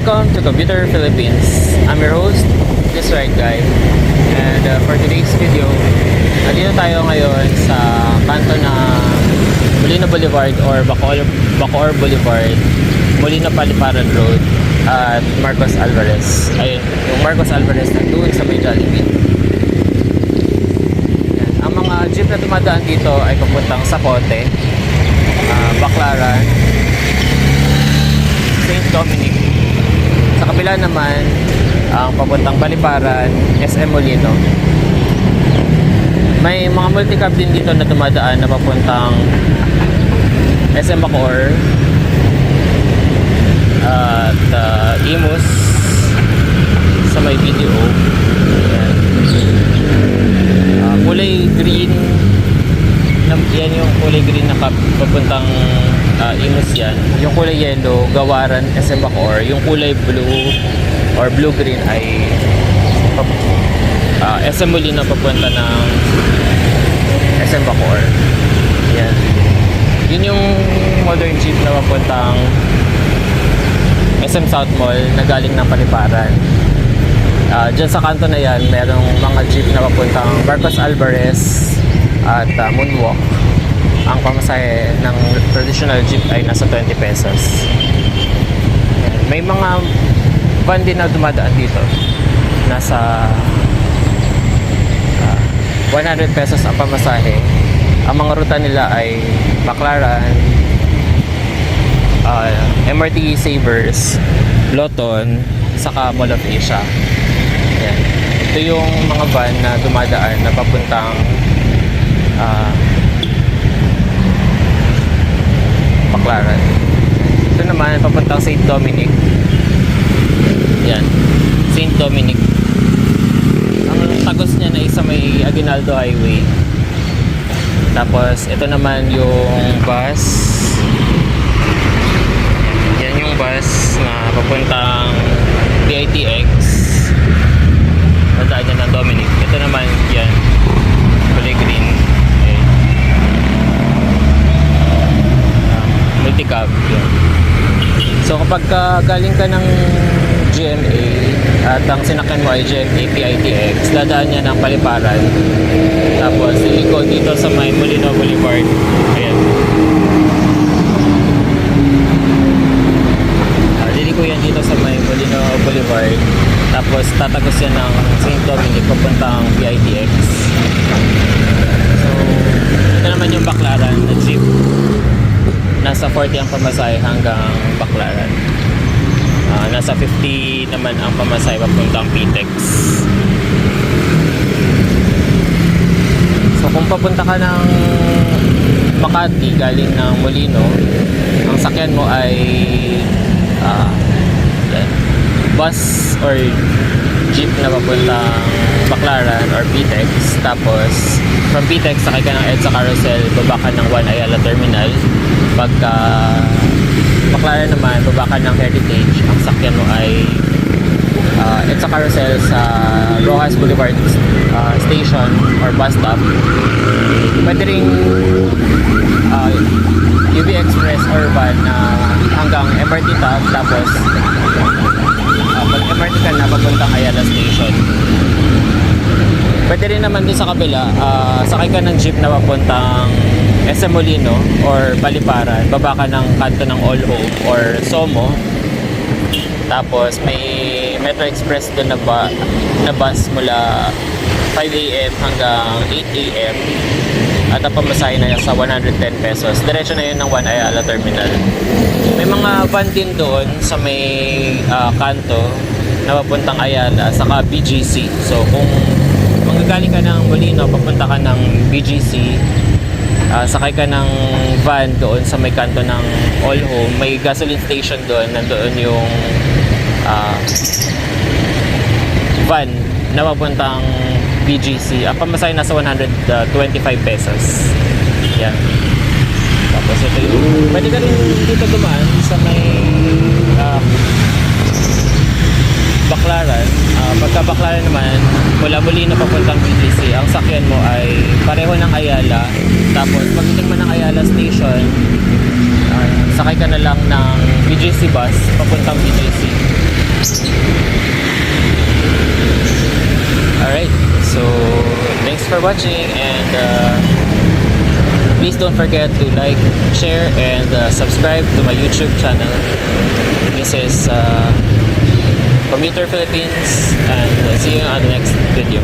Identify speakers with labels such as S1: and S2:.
S1: Welcome to Computer Philippines. I'm your host, this right guy. And for today's video, nandito tayo ngayon sa kanto na Molino Boulevard or Bacoor Boulevard, Molino Paliparan Road at Marcos Alvarez. Ayun, yung Marcos Alvarez na doon sa may Jollibee. Ang mga jeep na dumadaan dito ay papuntang Sacote, Baclaran, St. Dominic. Sa kabila naman, ang papuntang Paliparan, SM Molino. May mga multicab din dito na dumadaan na papuntang SM Bacoor at Imus sa may BDO. Kulay green, yan yung kulay green na papuntang Imus yan. Yung kulay yellow, Gawaran, SM Bacoor. Yung kulay blue or blue-green ay SM Molino papunta ng SM Bacoor. Yan. Yun yung modern jeep na papuntang SM South Mall na galing ng Paliparan. Diyan sa kanto na yan, merong mga jeep na papuntang Marcos Alvarez at Moonwalk. Ang pamasahe ng traditional jeep ay nasa 20 pesos. May mga van din na dumadaan dito. Nasa 100 pesos ang pamasahe. Ang mga ruta nila ay Baclaran, MRT Savers, Loton, saka Mall of Asia. Yan. Ito yung mga van na dumadaan na papuntang Baclaran. Ito naman papuntang St. Dominic. Yan, St. Dominic. Ang tagos niya na isa may Aguinaldo Highway. Tapos ito naman yung bus. Yan yung bus na papuntang PITX. Nadaan niya ng Dominic. Ito naman yan, kulay green. Okay. Multicab yan. So kapag galing ka ng GMA at ang sinakyan mo ay GMA PITX, dadaan niya ng Paliparan. Tapos iliko dito sa may Molino Boulevard. Ayan. Liliko yan dito sa may Molino Boulevard. Tapos tatagos yan ng St. Dominic papuntang PITX. So ito naman yung Baclaran na jeep. Nasa 40 ang pamasahe hanggang Baclaran. Nasa 50 naman ang pamasahe papuntang PTEX. So kung papunta ka ng Makati galing ng Molino, ang sakyan mo ay bus or jeep na papuntang Baclaran or PTEX. Tapos from PTEX sakay ka ng EDSA Carousel, baba ka ng 1 Ayala Terminal. Pagka Baclaran naman, baba ka ng Heritage. Ang sakyan mo ay EDSA Carousel sa Rojas Boulevard station or bus stop. Pwede rin UV Express or van hanggang MRT top. Tapos pag MRT ka na, papuntang Ayala Station. Pwede rin naman din sa kabila, sakay ka ng jeep na papuntang SM Molino or Paliparan, baba ka ng kanto ng All Hope or Somo. Tapos may Metro Express doon na bus mula 5 AM hanggang 8 AM. At ang pamasahe na sa 110 pesos. Diretso na yun ng 1 Ayala Terminal. May mga van din doon sa may kanto na papuntang Ayala, saka BGC. So kung manggagaling ka ng Molino, papunta ka ng BGC, sakay ka ng van doon sa may kanto ng All Home. May gasoline station doon. Nandoon yung van na papuntang BGC. Ang pamasahe nasa 125 pesos. Yan. Tapos ito yung pwede ka rin dito dumaan sa may Baclaran. Pagka Baclaran naman, mula Molino papuntang BGC, ang sakyan mo ay pareho ng Ayala. Tapos pagdating mo ng Ayala Station, sakay ka na lang ng BGC bus papuntang BGC. So, thanks for watching, and please don't forget to like, share, and subscribe to my YouTube channel. This is Commuter Philippines, and see you on the next video.